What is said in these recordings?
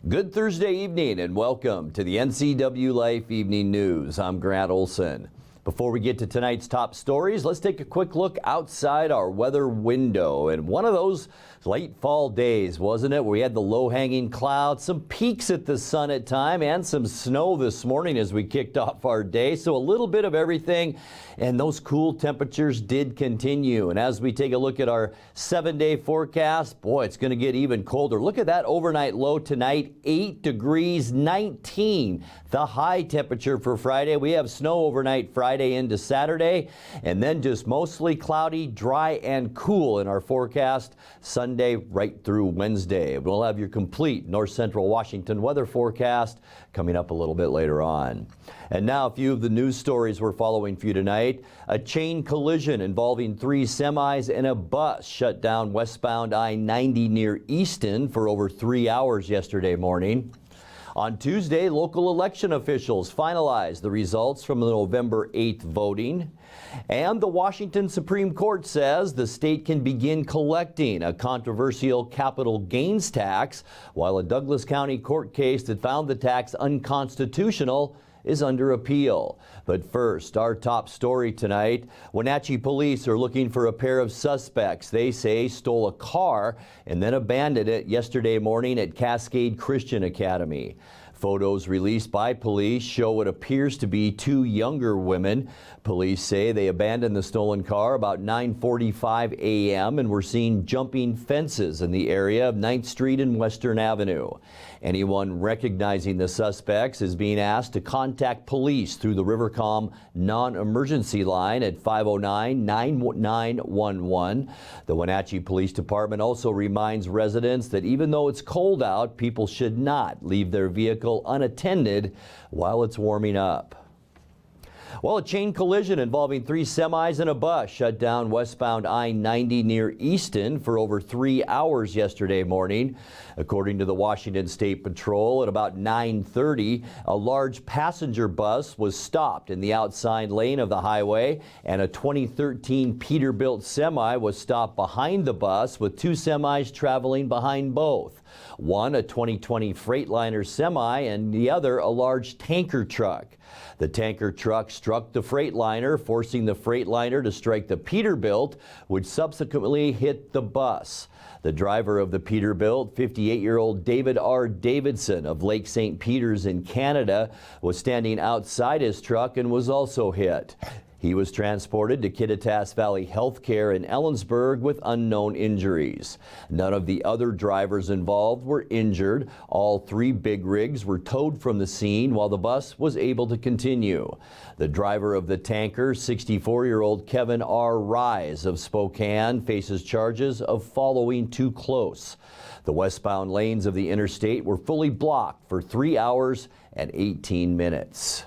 Good Thursday evening and welcome to the NCWLIFE Evening News. I'm Grant Olson. Before we get to tonight's top stories, let's take a quick look outside our weather window. And one of those late fall days, wasn't it? We had the low-hanging clouds, some peaks at the sun at time, and some snow this morning as we kicked off our day. So a little bit of everything, and those cool temperatures did continue. And as we take a look at our 7-day forecast, boy, it's going to get even colder. Look at that overnight low tonight, 8 degrees, 19. The high temperature for Friday. We have snow overnight Friday into Saturday, and then just mostly cloudy, dry, and cool in our forecast Sunday right through Wednesday. We'll have your complete north central Washington weather forecast coming up a little bit later on. And now a few of the news stories we're following for you tonight. A chain collision involving 3 semis and a bus shut down westbound I-90 near Easton for over 3 hours yesterday morning. On Tuesday, local election officials finalized the results from the November 8th voting. And the Washington Supreme Court says the state can begin collecting a controversial capital gains tax, while a Douglas County court case that found the tax unconstitutional is under appeal. But first, our top story tonight. Wenatchee police are looking for a pair of suspects they say stole a car and then abandoned it yesterday morning at Cascade Christian Academy. Photos released by police show what appears to be 2 younger women. Police say they abandoned the stolen car about 9:45 a.m. and were seen jumping fences in the area of 9th Street and Western Avenue. Anyone recognizing the suspects is being asked to contact police through the Rivercom non-emergency line at 509-9911. The Wenatchee Police Department also reminds residents that even though it's cold out, people should not leave their vehicle unattended while it's warming up. Well, a chain collision involving 3 semis and a bus shut down westbound I-90 near Easton for over 3 hours yesterday morning. According to the Washington State Patrol, at about 9:30, a large passenger bus was stopped in the outside lane of the highway, and a 2013 Peterbilt semi was stopped behind the bus with 2 semis traveling behind both. One, a 2020 Freightliner semi, and the other, a large tanker truck. The tanker truck struck the Freightliner, forcing the Freightliner to strike the Peterbilt, which subsequently hit the bus. The driver of the Peterbilt, 58-year-old David R. Davidson of Lake St. Peters in Canada, was standing outside his truck and was also hit. He was transported to Kittitas Valley Healthcare in Ellensburg with unknown injuries. None of the other drivers involved were injured. All 3 big rigs were towed from the scene while the bus was able to continue. The driver of the tanker, 64-year-old Kevin R. Rise of Spokane, faces charges of following too close. The westbound lanes of the interstate were fully blocked for 3 hours and 18 minutes.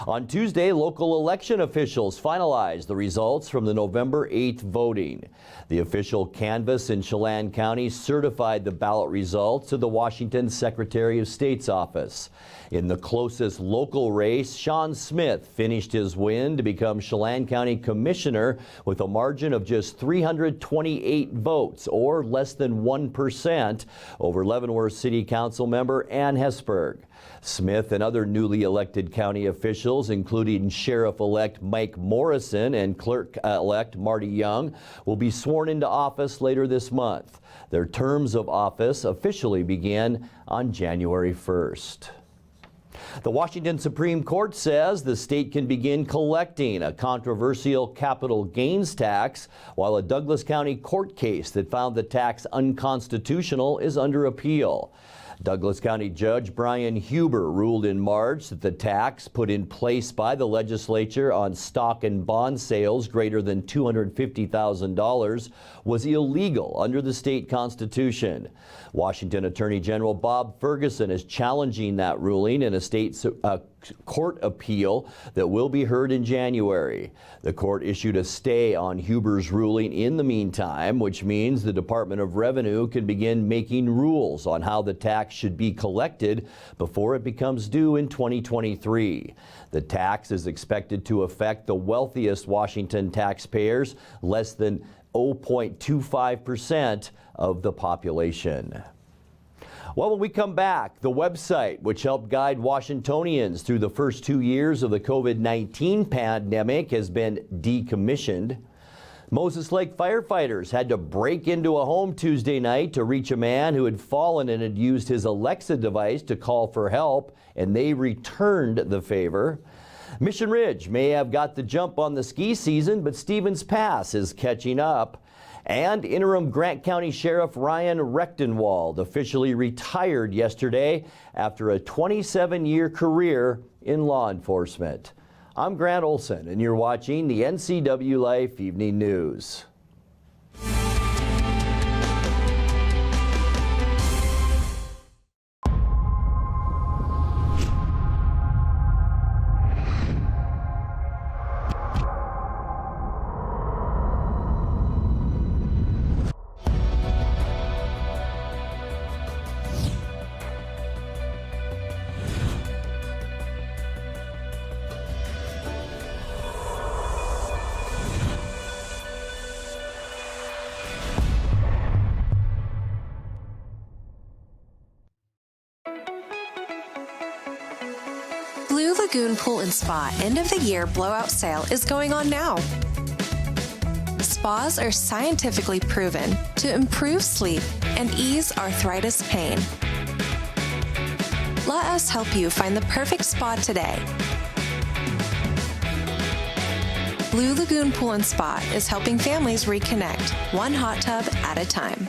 On Tuesday, local election officials finalized the results from the November 8th voting. The official canvass in Chelan County certified the ballot results to the Washington Secretary of State's office. In the closest local race, Sean Smith finished his win to become Chelan County Commissioner with a margin of just 328 votes, or less than 1%, over Leavenworth City Council member Ann Hesberg. Smith and other newly elected county officials, including Sheriff-elect Mike Morrison and Clerk-elect Marty Young, will be sworn into office later this month. Their terms of office officially begin on January 1st. The Washington Supreme Court says the state can begin collecting a controversial capital gains tax, while a Douglas County court case that found the tax unconstitutional is under appeal. Douglas County Judge Brian Huber ruled in March that the tax put in place by the legislature on stock and bond sales greater than $250,000 was illegal under the state constitution. Washington Attorney General Bob Ferguson is challenging that ruling in a state court appeal that will be heard in January. The court issued a stay on Huber's ruling in the meantime, which means the Department of Revenue can begin making rules on how the tax should be collected before it becomes due in 2023. The tax is expected to affect the wealthiest Washington taxpayers, less than 0.25% of the population. Well, when we come back, the website which helped guide Washingtonians through the first 2 years of the COVID-19 pandemic has been decommissioned. Moses Lake firefighters had to break into a home Tuesday night to reach a man who had fallen and had used his Alexa device to call for help, and they returned the favor. Mission Ridge may have got the jump on the ski season, but Stevens Pass is catching up. And interim Grant County Sheriff Ryan Rechtenwald officially retired yesterday after a 27-year career in law enforcement. I'm Grant Olson, and you're watching the NCWLIFE Evening News. Blue Lagoon Pool and Spa end of the year blowout sale is going on now. Spas are scientifically proven to improve sleep and ease arthritis pain. Let us help you find the perfect spa today. Blue Lagoon Pool and Spa is helping families reconnect, one hot tub at a time.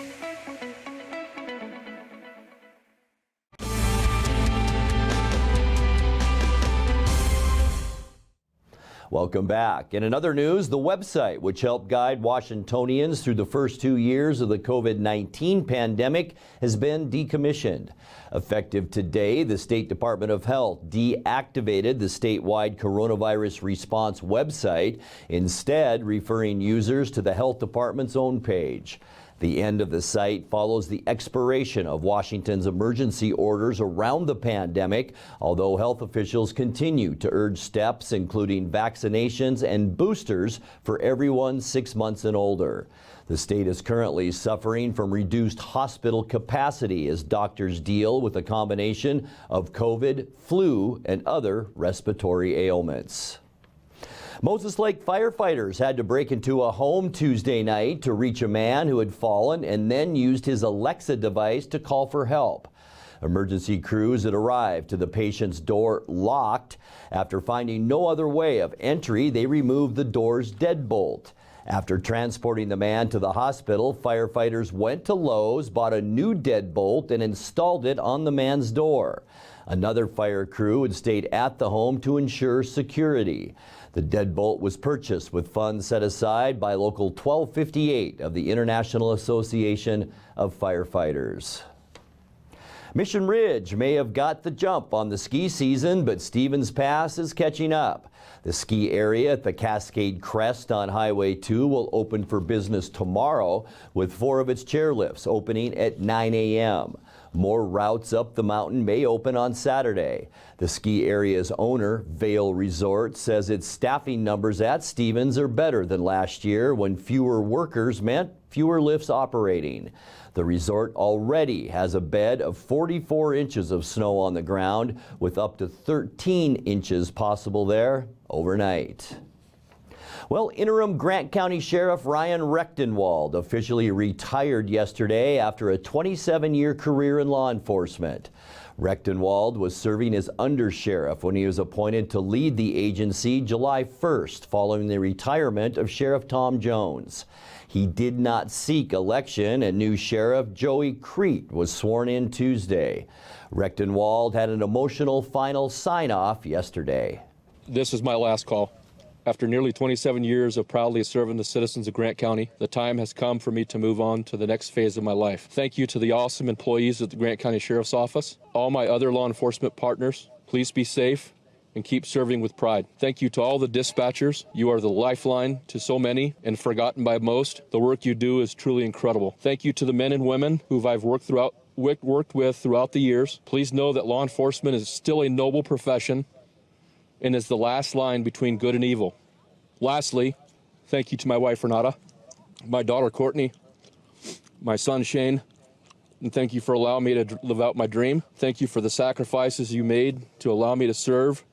Welcome back. In another news, the website which helped guide Washingtonians through the first 2 years of the COVID-19 pandemic has been decommissioned. Effective today, the State Department of Health deactivated the statewide coronavirus response website, instead referring users to the health department's own page. The end of the site follows the expiration of Washington's emergency orders around the pandemic, although health officials continue to urge steps including vaccinations and boosters for everyone 6 months and older. The state is currently suffering from reduced hospital capacity as doctors deal with a combination of COVID, flu, and other respiratory ailments. Moses Lake firefighters had to break into a home Tuesday night to reach a man who had fallen and then used his Alexa device to call for help. Emergency crews had arrived to the patient's door locked. After finding no other way of entry, they removed the door's deadbolt. After transporting the man to the hospital, firefighters went to Lowe's, bought a new deadbolt, and installed it on the man's door. Another fire crew had stayed at the home to ensure security. The deadbolt was purchased with funds set aside by Local 1258 of the International Association of Firefighters. Mission Ridge may have got the jump on the ski season, but Stevens Pass is catching up. The ski area at the Cascade Crest on Highway 2 will open for business tomorrow, with 4 of its chairlifts opening at 9 a.m. More routes up the mountain may open on Saturday. The ski area's owner, Vail Resort, says its staffing numbers at Stevens are better than last year when fewer workers meant fewer lifts operating. The resort already has a bed of 44 inches of snow on the ground, with up to 13 inches possible there overnight. Well, interim Grant County Sheriff Ryan Rechtenwald officially retired yesterday after a 27-year career in law enforcement. Rechtenwald was serving as undersheriff when he was appointed to lead the agency July 1st, following the retirement of Sheriff Tom Jones. He did not seek election, and new Sheriff Joey Crete was sworn in Tuesday. Rechtenwald had an emotional final sign-off yesterday. This is my last call. After nearly 27 years of proudly serving the citizens of Grant County, the time has come for me to move on to the next phase of my life. Thank you to the awesome employees at the Grant County Sheriff's Office. All my other law enforcement partners, please be safe and keep serving with pride. Thank you to all the dispatchers. You are the lifeline to so many and forgotten by most. The work you do is truly incredible. Thank you to the men and women who I've worked with throughout the years. Please know that law enforcement is still a noble profession and is the last line between good and evil. Lastly, thank you to my wife, Renata, my daughter, Courtney, my son, Shane, and thank you for allowing me to live out my dream. Thank you for the sacrifices you made to allow me to serve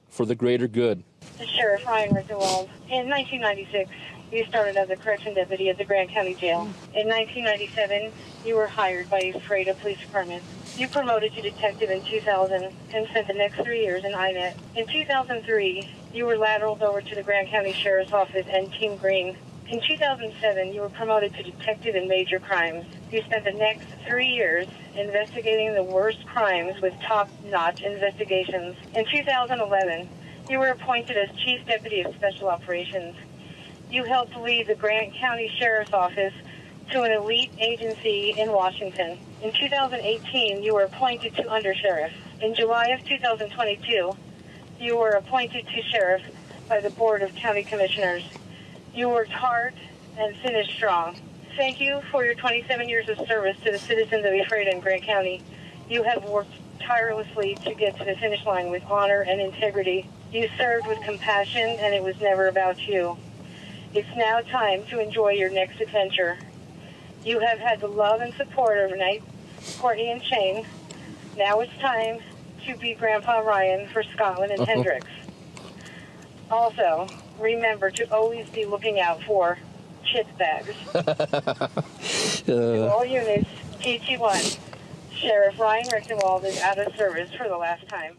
for the greater good. Sheriff Ryan Richtenwald, in 1996, you started as a correction deputy at the Grant County Jail. In 1997, you were hired by Freda Police Department. You promoted to detective in 2000 and spent the next 3 years in INET. In 2003, you were lateraled over to the Grant County Sheriff's Office and Team Green. In 2007, you were promoted to detective in major crimes. You spent the next 3 years investigating the worst crimes with top-notch investigations. In 2011, you were appointed as Chief Deputy of Special Operations. You helped lead the Grant County Sheriff's Office to an elite agency in Washington. In 2018, you were appointed to Undersheriff. In July of 2022, you were appointed to Sheriff by the Board of County Commissioners. You worked hard and finished strong. Thank you for your 27 years of service to the citizens of Ephrata and Grant County. You have worked tirelessly to get to the finish line with honor and integrity. You served with compassion, and it was never about you. It's now time to enjoy your next adventure. You have had the love and support of Renee, Courtney, and Shane. Now it's time to be Grandpa Ryan for Scotland and Hendricks. Also, remember to always be looking out for chip bags. To all units, GT1, Sheriff Ryan Richtenwald is out of service for the last time.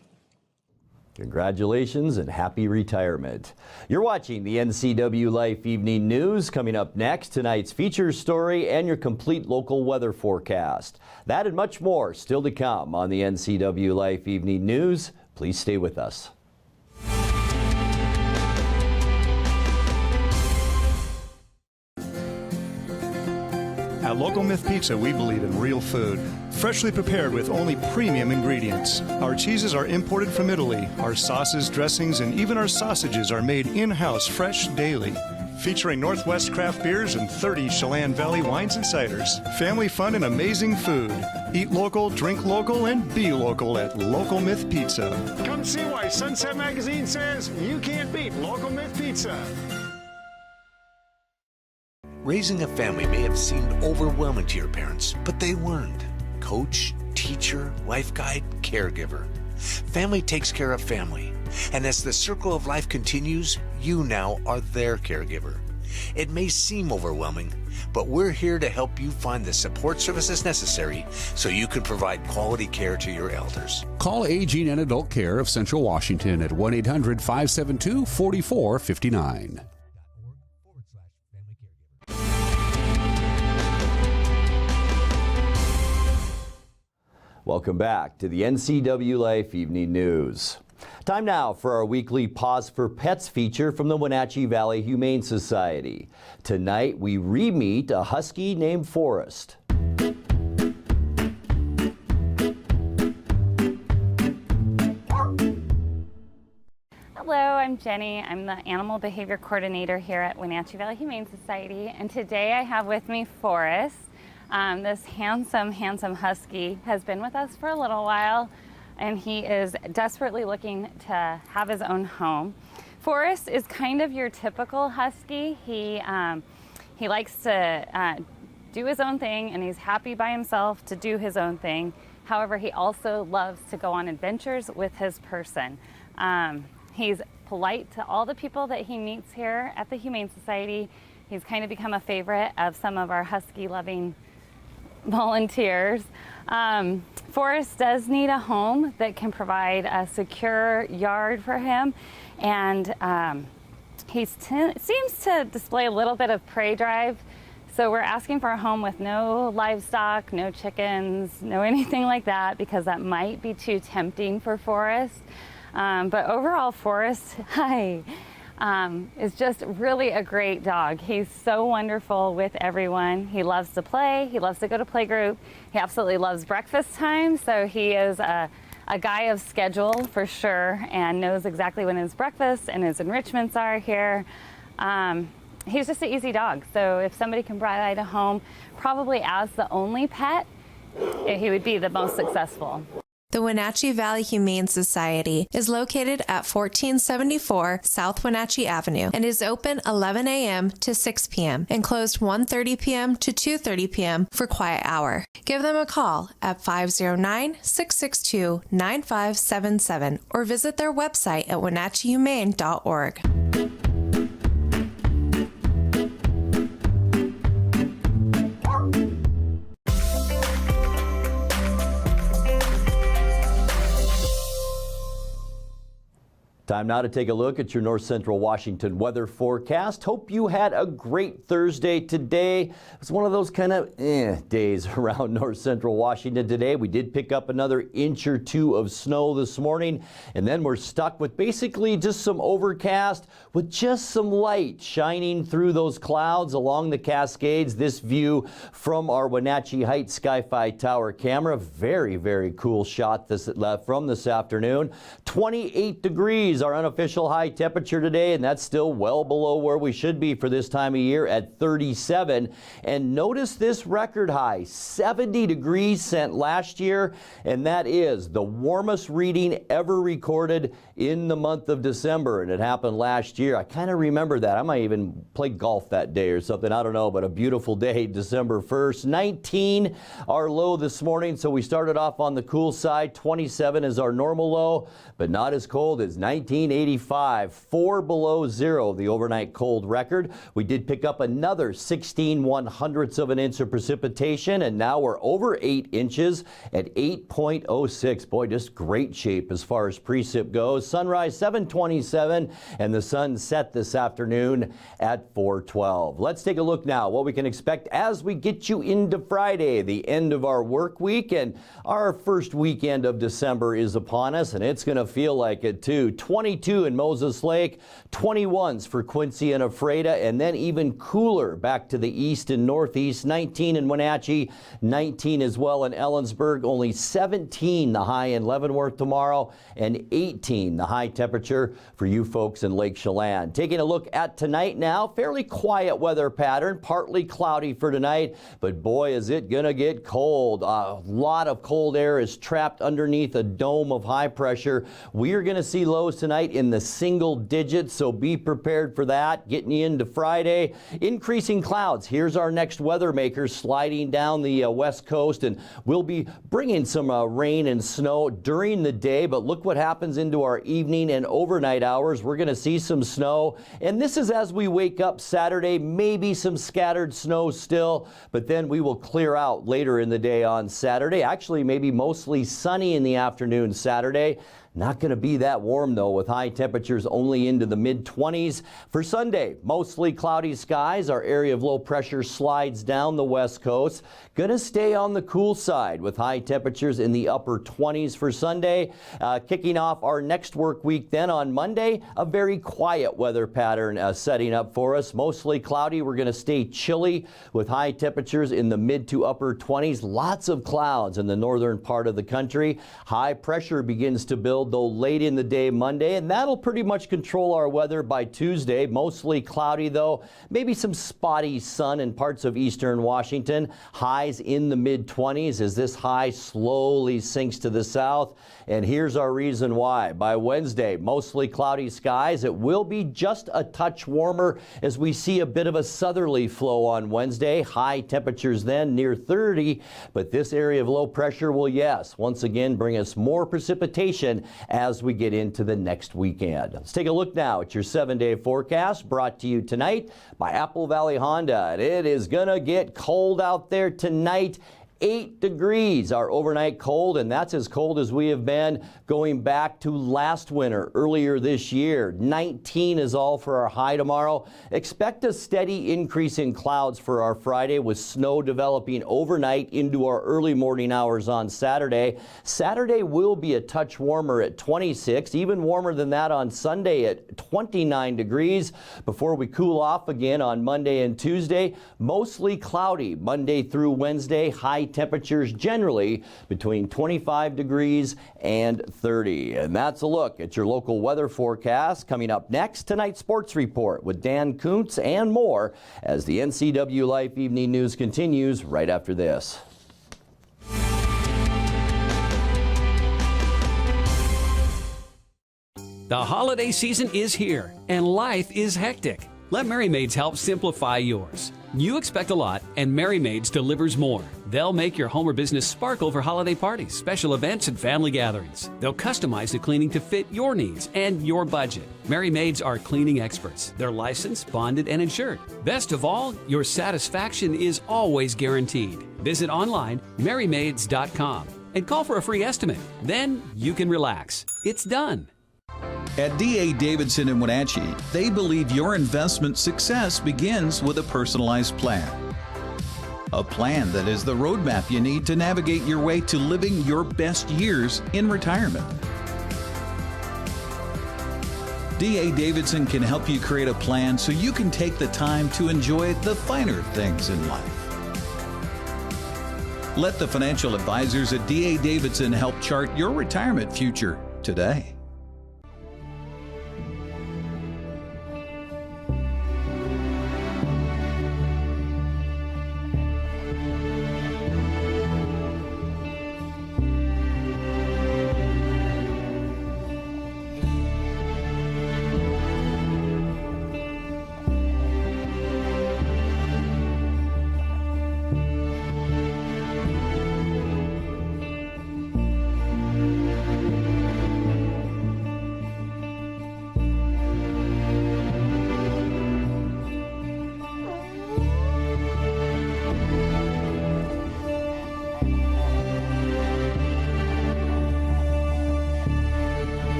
Congratulations and happy retirement. You're watching the NCWLIFE Evening News. Coming up next, tonight's feature story and your complete local weather forecast. That and much more still to come on the NCWLIFE Evening News. Please stay with us. At Local Myth Pizza, we believe in real food, freshly prepared with only premium ingredients. Our cheeses are imported from Italy. Our sauces, dressings, and even our sausages are made in-house fresh daily. Featuring Northwest craft beers and 30 Chelan Valley wines and ciders. Family fun and amazing food. Eat local, drink local, and be local at Local Myth Pizza. Come see why Sunset Magazine says you can't beat Local Myth Pizza. Raising a family may have seemed overwhelming to your parents, but they weren't. Coach, teacher, life guide, caregiver. Family takes care of family. And as the circle of life continues, you now are their caregiver. It may seem overwhelming, but we're here to help you find the support services necessary so you can provide quality care to your elders. Call Aging and Adult Care of Central Washington at 1-800-572-4459. Welcome back to the NCWLIFE Evening News. Time now for our weekly Pause for Pets feature from the Wenatchee Valley Humane Society. Tonight we re-meet a husky named Forrest. Hello, I'm Jenny. I'm the Animal Behavior Coordinator here at Wenatchee Valley Humane Society, and today I have with me Forrest. This handsome husky has been with us for a little while, and he is desperately looking to have his own home. Forrest is kind of your typical husky. He likes to do his own thing, and he's happy by himself to do his own thing. However, he also loves to go on adventures with his person. He's polite to all the people that he meets here at the Humane Society. He's kind of become a favorite of some of our husky-loving volunteers. Forrest does need a home that can provide a secure yard for him, and he seems to display a little bit of prey drive, so we're asking for a home with no livestock, no chickens, no anything like that, because that might be too tempting for Forrest. But overall, Forrest, is just really a great dog. He's so wonderful with everyone. He loves to play. He loves to go to playgroup. He absolutely loves breakfast time. So he is a guy of schedule for sure, and knows exactly when his breakfast and his enrichments are here. He's just an easy dog. So if somebody can provide a home, probably as the only pet, he would be the most successful. The Wenatchee Valley Humane Society is located at 1474 South Wenatchee Avenue and is open 11 a.m. to 6 p.m. and closed 1:30 p.m. to 2:30 p.m. for quiet hour. Give them a call at 509-662-9577 or visit their website at wenatcheehumane.org. Time now to take a look at your North Central Washington weather forecast. Hope you had a great Thursday today. It's one of those kind of days around North Central Washington today. We did pick up another inch or two of snow this morning, and then we're stuck with basically just some overcast with just some light shining through those clouds along the Cascades. This view from our Wenatchee Heights Sky-Fi Tower camera. Very, very cool shot from this afternoon. 28 degrees. Our unofficial high temperature today, and that's still well below where we should be for this time of year at 37. And notice this record high, 70 degrees set last year, and that is the warmest reading ever recorded in the month of December, and it happened last year. I kind of remember that. I might even play golf that day or something. I don't know, but a beautiful day, December 1st. 19 our low this morning, so we started off on the cool side. 27 is our normal low, but not as cold as 1985, 4 below zero, the overnight cold record. We did pick up another 16/100ths of an inch of precipitation, and now we're over 8 inches at 8.06. Boy, just great shape as far as precip goes. Sunrise 7:27, and the sun set this afternoon at 4:12. Let's take a look now what we can expect as we get you into Friday, the end of our work week, and our first weekend of December is upon us, and it's going to feel like it too. 22 in Moses Lake, 21s for Quincy and Ephrata, and then even cooler back to the east and northeast. 19 in Wenatchee, 19 as well in Ellensburg, only 17 the high in Leavenworth tomorrow, and 18 the high temperature for you folks in Lake Chelan. Taking a look at tonight now, fairly quiet weather pattern, partly cloudy for tonight, but boy is it gonna get cold. A lot of cold air is trapped underneath a dome of high pressure. We are gonna see lows tonight in the single digits, so be prepared for that. Getting you into Friday, increasing clouds. Here's our next weather maker sliding down the west coast, and we'll be bringing some rain and snow during the day, but look what happens into our evening and overnight hours. We're going to see some snow, and this is as we wake up Saturday, maybe some scattered snow still, but then we will clear out later in the day on Saturday. Actually, maybe mostly sunny in the afternoon Saturday. Not going to be that warm, though, with high temperatures only into the mid-20s. For Sunday, mostly cloudy skies. Our area of low pressure slides down the west coast. Going to stay on the cool side with high temperatures in the upper 20s for Sunday. Kicking off our next work week then on Monday, a very quiet weather pattern setting up for us. Mostly cloudy. We're going to stay chilly with high temperatures in the mid to upper 20s. Lots of clouds in the northern part of the country. High pressure begins to build though late in the day Monday, and that'll pretty much control our weather by Tuesday. Mostly cloudy though, maybe some spotty sun in parts of eastern Washington. Highs in the mid-20s as this high slowly sinks to the south, and here's our reason why. By Wednesday, mostly cloudy skies. It will be just a touch warmer as we see a bit of a southerly flow on Wednesday. High temperatures then near 30, but this area of low pressure will, yes, once again bring us more precipitation as we get into the next weekend. Let's take a look now at your 7-day forecast brought to you tonight by Apple Valley Honda. And it is gonna get cold out there tonight. 8 degrees, our overnight cold, and that's as cold as we have been going back to last winter, earlier this year. 19 is all for our high tomorrow. Expect a steady increase in clouds for our Friday with snow developing overnight into our early morning hours on Saturday. Saturday will be a touch warmer at 26, even warmer than that on Sunday at 29 degrees before we cool off again on Monday and Tuesday. Mostly cloudy Monday through Wednesday. High temperatures generally between 25 degrees and 30. And that's a look at your local weather forecast. Coming up next, tonight's sports report with Dan Kuntz and more as the NCWLIFE Evening News continues right after this. The holiday season is here, and life is hectic. Let Merry Maids help simplify yours. You expect a lot, and Merry Maids delivers more. They'll make your home or business sparkle for holiday parties, special events, and family gatherings. They'll customize the cleaning to fit your needs and your budget. Merry Maids are cleaning experts. They're licensed, bonded, and insured. Best of all, your satisfaction is always guaranteed. Visit online, merrymaids.com, and call for a free estimate. Then you can relax. It's done. At D.A. Davidson in Wenatchee, they believe your investment success begins with a personalized plan. A plan that is the roadmap you need to navigate your way to living your best years in retirement. D.A. Davidson can help you create a plan so you can take the time to enjoy the finer things in life. Let the financial advisors at D.A. Davidson help chart your retirement future today.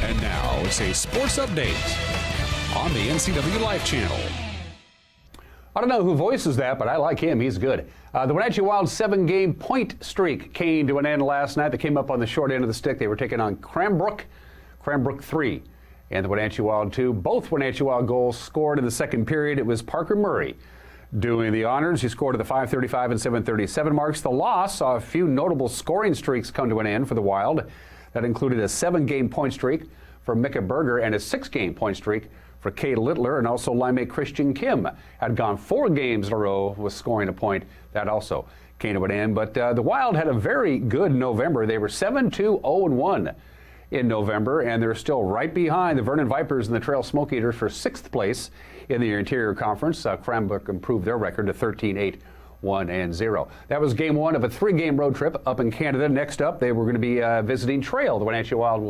And now it's a sports update on the NCWLIFE channel. I don't know who voices that, but I like him. He's good. The Wenatchee Wild's 7-game point streak came to an end last night. They came up on the short end of the stick. They were taking on Cranbrook 3, and the Wenatchee Wild 2. Both Wenatchee Wild goals scored in the second period. It was Parker Murray doing the honors. He scored at the 5:35 and 7:37 marks. The loss saw a few notable scoring streaks come to an end for the Wild. That included a 7-game point streak for Micah Berger and a 6-game point streak for Kate Littler, and also linemate Christian Kim had gone 4 games in a row with scoring a point. That also came to an end. But the Wild had a very good November. They were 7-2-0-1 in November, and they're still right behind the Vernon Vipers and the Trail Smoke Eaters for 6th place in the Interior Conference. Cranbrook improved their record to 13-8-1-0. That was game 1 of a 3-game road trip up in Canada. Next up, they were going to be visiting Trail. The Wenatchee Wild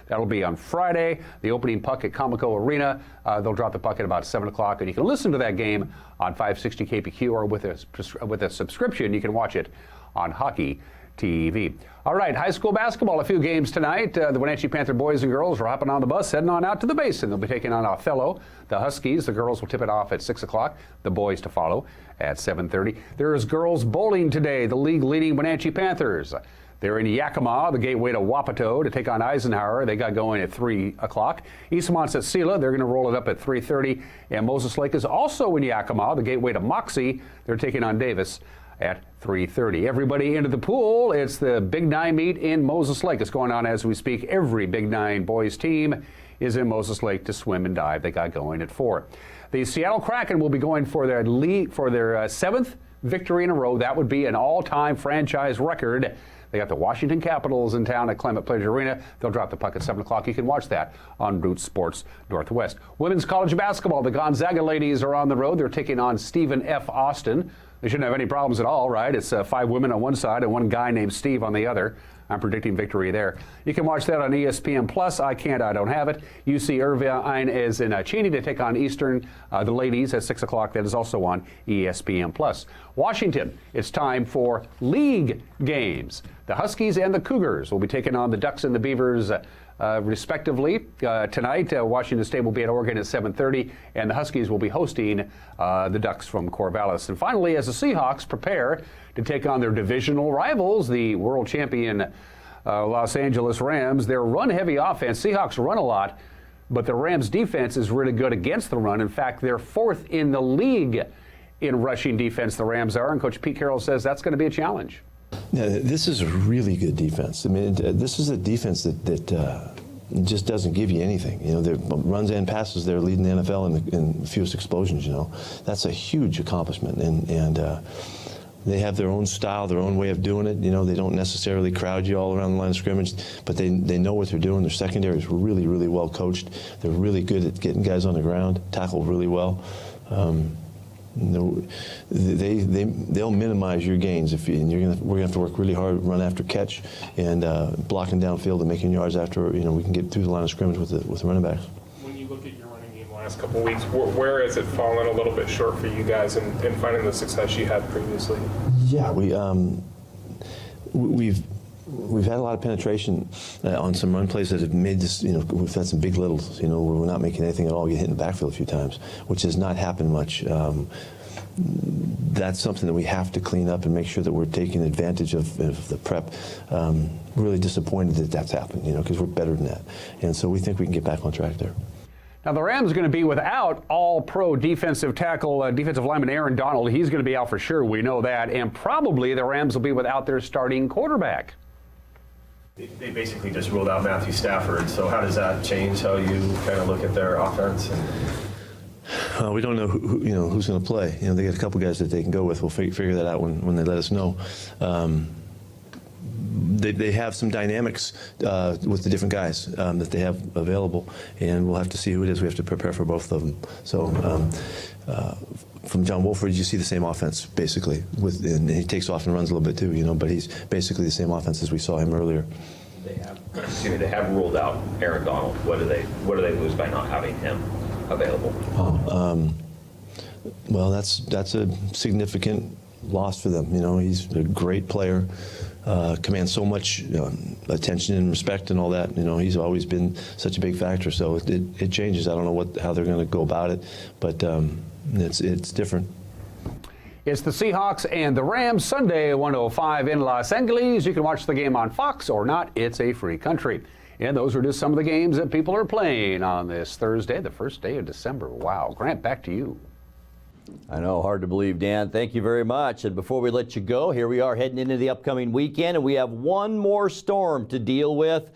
that'll be on Friday. The opening puck at Comico Arena. They'll drop the puck at about 7 o'clock, and you can listen to that game on 560 KPQ, or with a subscription, you can watch it on Hockey TV. All right, high school basketball, a few games tonight. The Wenatchee Panther boys and girls are hopping on the bus, heading on out to the Basin. They'll be taking on Othello. The Huskies, the girls will tip it off at 6 o'clock. The boys to follow at 7:30. There is girls bowling today. The league-leading Wenatchee Panthers. They're in Yakima, the gateway to Wapato, to take on Eisenhower. They got going at 3 o'clock. Eastmont's at Sela. They're going to roll it up at 3:30. And Moses Lake is also in Yakima, the gateway to Moxie. They're taking on Davis at 3:30. Everybody into the pool. It's the Big 9 meet in Moses Lake. It's going on as we speak. Every Big 9 boys team is in Moses Lake to swim and dive. They got going at 4. The Seattle Kraken will be going for their 7th victory in a row. That would be an all-time franchise record. They got the Washington Capitals in town at Climate Pleasure Arena. They'll drop the puck at 7 o'clock. You can watch that on Root Sports Northwest. Women's college basketball. The Gonzaga ladies are on the road. They're taking on Stephen F. Austin. They shouldn't have any problems at all, right? It's 5 women on one side and one guy named Steve on the other. I'm predicting victory there. You can watch that on ESPN Plus. I don't have it. UC Irvine is in Cheney to take on Eastern, the ladies, at 6 o'clock. That is also on ESPN Plus. Washington, it's time for league games. The Huskies and the Cougars will be taking on the Ducks and the Beavers respectively. Tonight, Washington State will be at Oregon at 7:30, and the Huskies will be hosting the Ducks from Corvallis. And finally, as the Seahawks prepare to take on their divisional rivals, the world champion Los Angeles Rams, their run-heavy offense, Seahawks run a lot, but the Rams' defense is really good against the run. In fact, they're 4th in the league in rushing defense, the Rams are, and Coach Pete Carroll says that's going to be a challenge. Yeah, this is a really good defense. I mean, this is a defense that just doesn't give you anything. You know, there runs and passes. They're leading the NFL in the fewest explosions. You know, that's a huge accomplishment, and they have their own style, their own way of doing it. You know, they don't necessarily crowd you all around the line of scrimmage, but they know what they're doing. Their secondary is really, really well coached. They're really good at getting guys on the ground, tackle really well. They'll minimize your gains we're gonna have to work really hard, run after catch, and blocking downfield and making yards after we can get through the line of scrimmage with the running backs. When you look at your running game the last couple of weeks, where has it fallen a little bit short for you guys in finding the success you had previously? Yeah, we've had a lot of penetration on some run plays that have made this, we've had some big littles, where we're not making anything at all, get hit in the backfield a few times, which has not happened much. That's something that we have to clean up and make sure that we're taking advantage of the prep. Really disappointed that that's happened, because we're better than that. And so we think we can get back on track there. Now, the Rams are going to be without all-pro defensive lineman Aaron Donald. He's going to be out for sure, we know that. And probably the Rams will be without their starting quarterback. They basically just ruled out Matthew Stafford. So how does that change how you kind of look at their offense? We don't know who's going to play. They got a couple guys that they can go with. We'll figure that out when they let us know. They have some dynamics with the different guys that they have available, and we'll have to see who it is. We have to prepare for both of them. So from John Wolford, you see the same offense basically, and he takes off and runs a little bit too, but he's basically the same offense as we saw him earlier. They have ruled out Aaron Donald. What do they lose by not having him available? Well, that's a significant loss for them. He's a great player. Commands so much attention and respect and all that. He's always been such a big factor. So it changes. I don't know how they're going to go about it, but it's different. It's the Seahawks and the Rams Sunday, 1:05 in Los Angeles. You can watch the game on Fox or not. It's a free country. And those are just some of the games that people are playing on this Thursday, the first day of December. Wow. Grant, back to you. I know, hard to believe, Dan. Thank you very much. And before we let you go, here we are heading into the upcoming weekend, and we have one more storm to deal with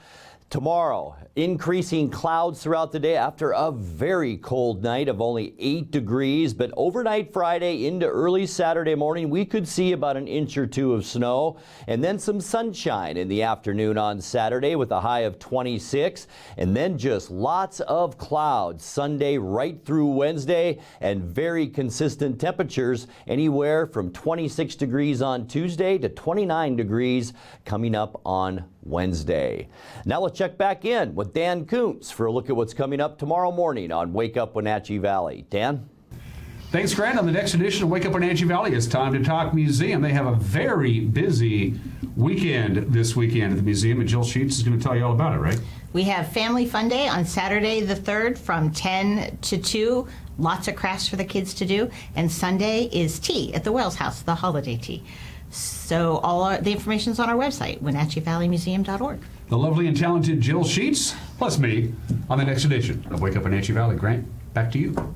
tomorrow. Increasing clouds throughout the day after a very cold night of only 8 degrees. But overnight Friday into early Saturday morning, we could see about an inch or two of snow, and then some sunshine in the afternoon on Saturday with a high of 26, and then just lots of clouds Sunday right through Wednesday, and very consistent temperatures anywhere from 26 degrees on Tuesday to 29 degrees coming up on Wednesday. Now let's check back in with Dan Kuntz for a look at what's coming up tomorrow morning on Wake Up Wenatchee Valley. Dan? Thanks, Grant. On the next edition of Wake Up Wenatchee Valley, it's time to talk museum. They have a very busy weekend this weekend at the museum, and Jill Sheets is going to tell you all about it, right? We have Family Fun Day on Saturday the 3rd from 10 to 2. Lots of crafts for the kids to do. And Sunday is tea at the Wells House, the holiday tea. So the information is on our website, WenatcheeValleyMuseum.org. The lovely and talented Jill Sheets, plus me, on the next edition of Wake Up Wenatchee Valley. Grant, back to you.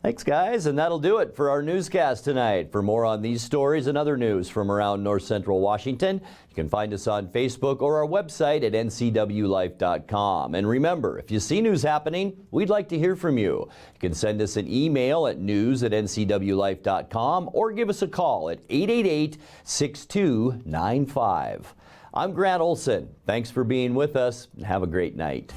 Thanks, guys, and that'll do it for our newscast tonight. For more on these stories and other news from around North Central Washington, you can find us on Facebook or our website at NCWLIFE.com. And remember, if you see news happening, we'd like to hear from you. You can send us an email at news@NCWLIFE.com or give us a call at 888-6295. I'm Grant Olson. Thanks for being with us, and have a great night.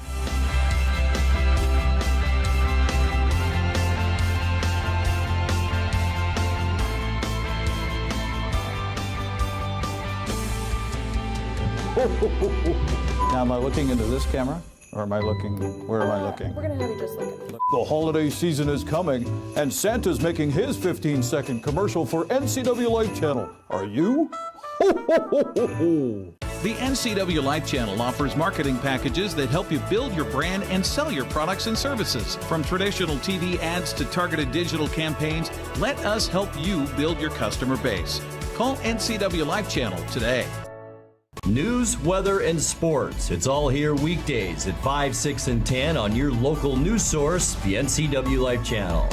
Now, am I looking into this camera, or am I looking, where am I looking? We're going to have you just look at it. The holiday season is coming, and Santa's making his 15-second commercial for NCW Life Channel. Are you? Ho, ho, ho, ho, ho. The NCW Life Channel offers marketing packages that help you build your brand and sell your products and services. From traditional TV ads to targeted digital campaigns, let us help you build your customer base. Call NCW Life Channel today. News, weather, and sports. It's all here weekdays at 5, 6, and 10 on your local news source, the NCW Life Channel.